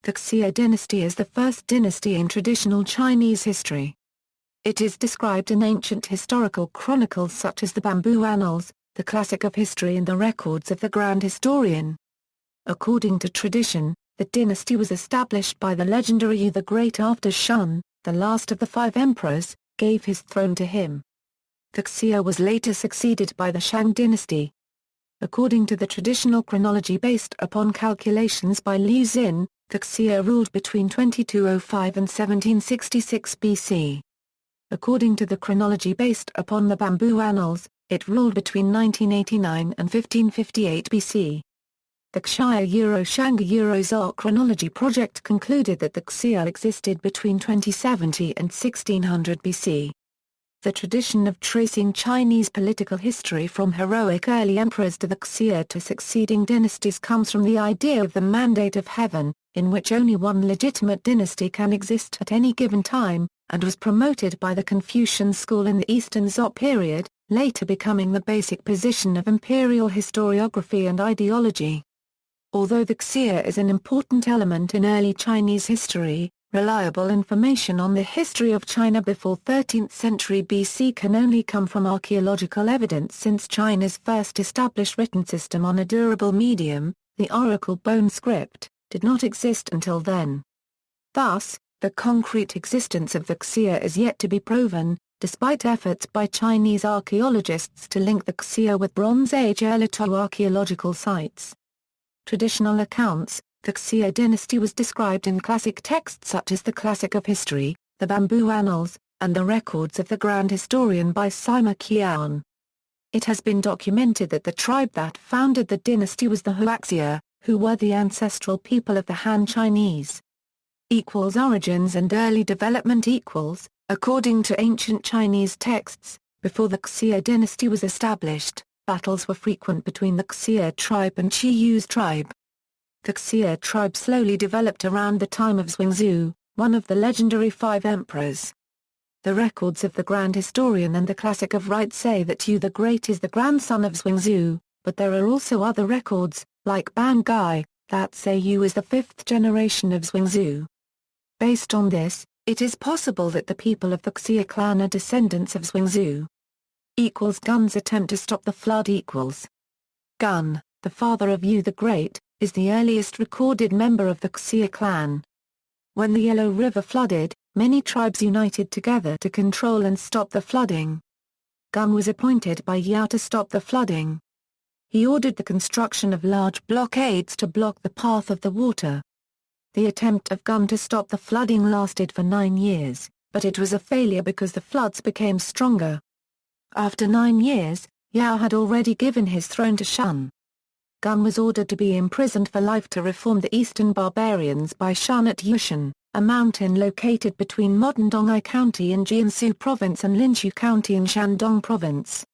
The Xia dynasty is the first dynasty in traditional Chinese history. It is described in ancient historical chronicles such as the Bamboo Annals, the classic of history, and the records of the Grand Historian. According to tradition, the dynasty was established by the legendary Yu the Great after Shun, the last of the 5 emperors, gave his throne to him. The Xia was later succeeded by the Shang dynasty. According to the traditional chronology based upon calculations by Liu Xin, the Xia ruled between 2205 and 1766 BC. According to the chronology based upon the Bamboo Annals, it ruled between 1989 and 1558 BC. The Zhou Chronology Project concluded that the Xia existed between 2070 and 1600 BC. The tradition of tracing Chinese political history from heroic early emperors to the Xia to succeeding dynasties comes from the idea of the mandate of heaven, in which only one legitimate dynasty can exist at any given time, and was promoted by the Confucian school in the Eastern Zhou period, later becoming the basic position of imperial historiography and ideology. Although the Xia is an important element in early Chinese history, reliable information on the history of China before 13th century BC can only come from archaeological evidence, since China's first established written system on a durable medium, the oracle bone script, did not exist until then. Thus, the concrete existence of the Xia is yet to be proven, despite efforts by Chinese archaeologists to link the Xia with Bronze Age Erlitou archaeological sites. Traditional accounts, the Xia dynasty was described in classic texts such as the Classic of History, the Bamboo Annals, and the records of the Grand Historian by Sima Qian. It has been documented that the tribe that founded the dynasty was the Huaxia, who were the ancestral people of the Han Chinese. Origins and early development according to ancient Chinese texts, before the Xia dynasty was established, battles were frequent between the Xia tribe and Qiyu's tribe. The Xia tribe slowly developed around the time of Zhou, one of the legendary 5 emperors. The records of the Grand Historian and the Classic of Rite say that Yu the Great is the grandson of Zhou, but there are also other records, like Ban Gai, that say Yu is the 5th generation of Zhou. Based on this, it is possible that the people of the Xia clan are descendants of Zhou. Gun's attempt to stop the flood. Gun, the father of Yu the Great, is the earliest recorded member of the Xia clan. When the Yellow River flooded, many tribes united together to control and stop the flooding. Gun was appointed by Yao to stop the flooding. He ordered the construction of large blockades to block the path of the water. The attempt of Gun to stop the flooding lasted for 9 years, but it was a failure because the floods became stronger. After 9 years, Yao had already given his throne to Shun. Gun was ordered to be imprisoned for life to reform the eastern barbarians by Shun at Yushan, a mountain located between modern Donghai County in Jiangsu Province and Linqiu County in Shandong Province.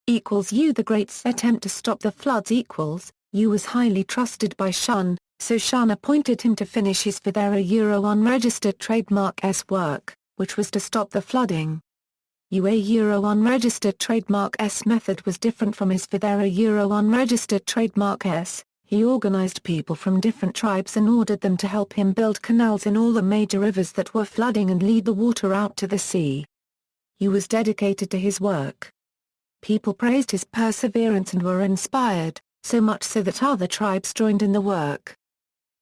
Yu the Great's attempt to stop the floods. Yu was highly trusted by Shun, so Shun appointed him to finish his Fidera unregistered trademark S work, which was to stop the flooding. Yue unregistered trademark S method was different from his Fidera unregistered trademark S. He organized people from different tribes and ordered them to help him build canals in all the major rivers that were flooding and lead the water out to the sea. Yu was dedicated to his work. People praised his perseverance and were inspired, so much so that other tribes joined in the work.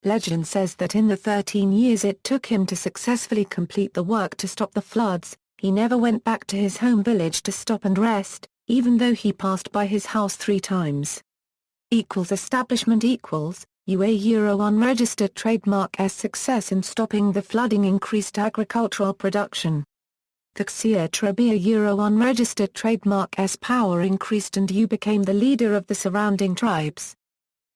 Legend says that in the 13 years it took him to successfully complete the work to stop the floods, he never went back to his home village to stop and rest, even though he passed by his house 3 times. Establishment Yue unregistered trademark S success in stopping the flooding increased agricultural production. The Xia Trebia unregistered trademark S power increased and Yu became the leader of the surrounding tribes.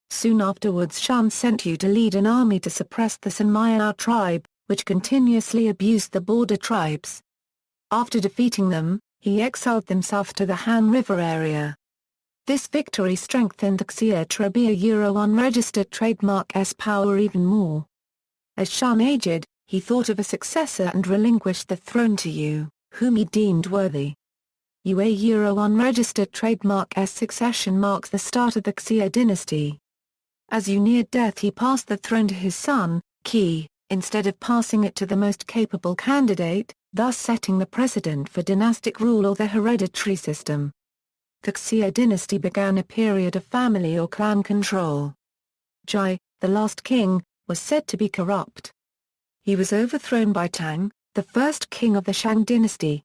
Soon afterwards Shun sent Yu to lead an army to suppress the Sanmayao tribe, which continuously abused the border tribes. After defeating them, he exiled them south to the Han River area. This victory strengthened the Xia Trebia unregistered trademark S power even more. As Shun aged, he thought of a successor and relinquished the throne to Yu, whom he deemed worthy. Yue unregistered trademark S succession marks the start of the Xia dynasty. As Yu neared death he passed the throne to his son, Qi, instead of passing it to the most capable candidate, thus setting the precedent for dynastic rule or the hereditary system. The Xia dynasty began a period of family or clan control. Zhai, the last king, was said to be corrupt. He was overthrown by Tang, the first king of the Shang dynasty.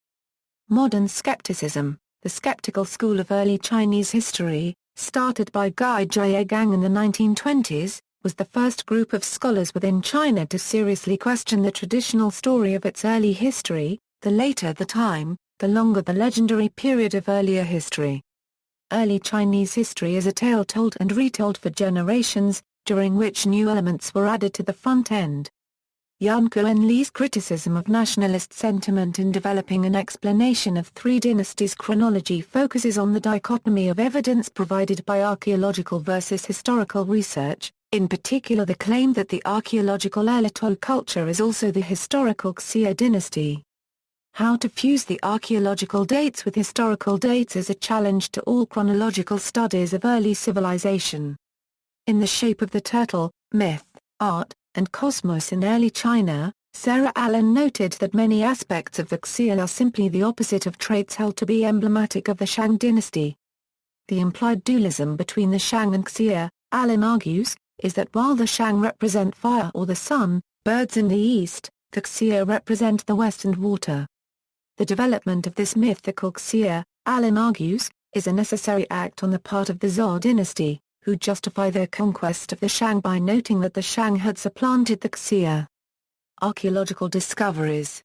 Modern skepticism, the skeptical school of early Chinese history, started by Guy Zhigang in the 1920s, was the first group of scholars within China to seriously question the traditional story of its early history. The later the time, the longer the legendary period of earlier history. Early Chinese history is a tale told and retold for generations, during which new elements were added to the front end. Yan Li's criticism of nationalist sentiment in developing an explanation of three dynasties chronology focuses on the dichotomy of evidence provided by archaeological versus historical research, in particular the claim that the archaeological Erlitou culture is also the historical Xia dynasty. How to fuse the archaeological dates with historical dates is a challenge to all chronological studies of early civilization. In The Shape of the Turtle, Myth, Art, and Cosmos in Early China, Sarah Allen noted that many aspects of the Xia are simply the opposite of traits held to be emblematic of the Shang dynasty. The implied dualism between the Shang and Xia, Allen argues, is that while the Shang represent fire or the sun, birds in the east, the Xia represent the west and water. The development of this mythical Xia, Allen argues, is a necessary act on the part of the Zhou dynasty, who justify their conquest of the Shang by noting that the Shang had supplanted the Xia. Archaeological discoveries.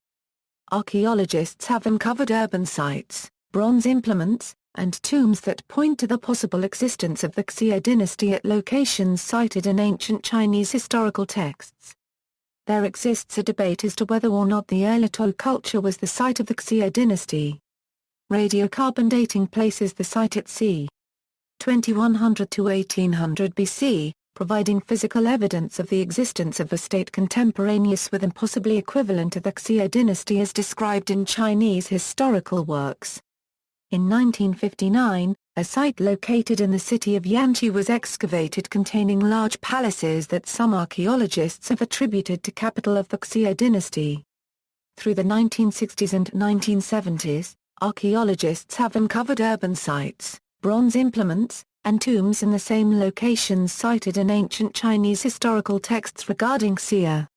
Archaeologists have uncovered urban sites, bronze implements, and tombs that point to the possible existence of the Xia dynasty at locations cited in ancient Chinese historical texts. There exists a debate as to whether or not the Erlitou culture was the site of the Xia dynasty. Radiocarbon dating places the site at c. 2100 to 1800 BC, providing physical evidence of the existence of a state contemporaneous with and possibly equivalent to the Xia dynasty as described in Chinese historical works. In 1959, a site located in the city of Yanqi was excavated containing large palaces that some archaeologists have attributed to capital of the Xia dynasty. Through the 1960s and 1970s, archaeologists have uncovered urban sites, bronze implements, and tombs in the same locations cited in ancient Chinese historical texts regarding Xia.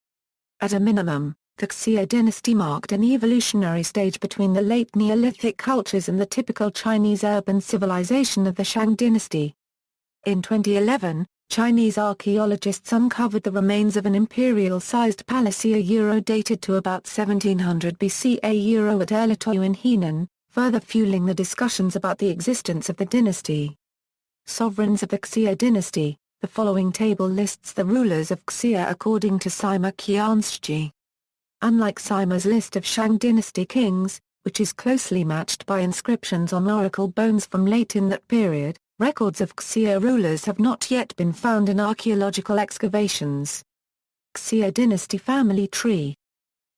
At a minimum, the Xia dynasty marked an evolutionary stage between the late Neolithic cultures and the typical Chinese urban civilization of the Shang dynasty. In 2011, Chinese archaeologists uncovered the remains of an imperial-sized palace dated to about 1700 BC at Erlitou in Henan, further fueling the discussions about the existence of the dynasty. Sovereigns of the Xia dynasty. The following table lists the rulers of Xia according to Sima Qianshi. Unlike Sima's list of Shang dynasty kings, which is closely matched by inscriptions on oracle bones from late in that period, records of Xia rulers have not yet been found in archaeological excavations. Xia dynasty family tree.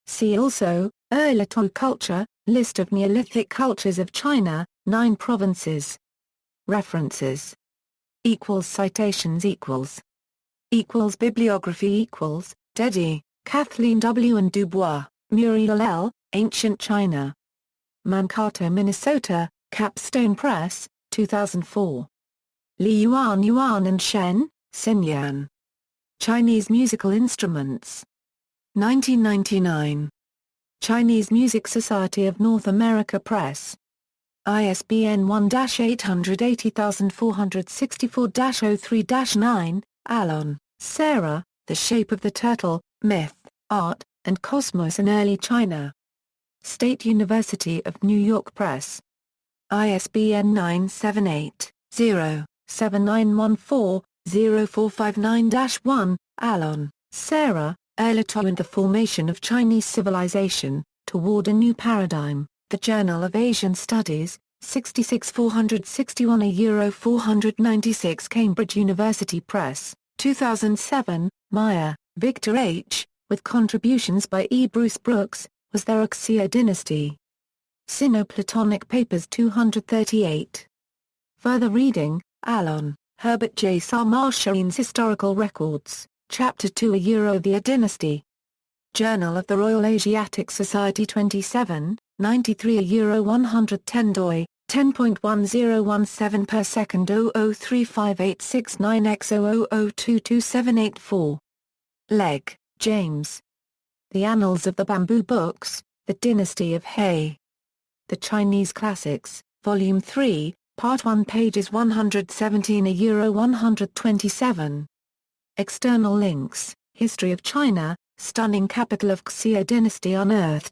See also, Erlitou culture, list of Neolithic cultures of China, 9 provinces. References. Citations Bibliography Dedi, Kathleen W. and Dubois, Muriel L., Ancient China. Mankato, Minnesota, Capstone Press, 2004. Liu Yuan and Shen, Xinyan. Chinese Musical Instruments. 1999. Chinese Music Society of North America Press. ISBN 1-880464-03-9, Alon, Sarah, The Shape of the Turtle, Myth, Art, and Cosmos in Early China. State University of New York Press. ISBN 978-0-7914-0459-1, Alon, Sarah, Erlitou and the Formation of Chinese Civilization, Toward a New Paradigm. The Journal of Asian Studies, 66 461 496 Cambridge University Press, 2007, Meyer, Victor H., with contributions by E. Bruce Brooks, Was There a Xia Dynasty? Sino-Platonic Papers 238. Further reading, Alon, Herbert J. Sarmashian's Historical Records, Chapter 2 The dynasty. Journal of the Royal Asiatic Society 27, 93 110 doi, 10.1017 per second 00358669x00022784. Legg, James. The Annals of the Bamboo Books, The Dynasty of He. The Chinese Classics, Volume 3, Part 1 pages 117 127. External links, History of China, Stunning Capital of Xia Dynasty unearthed.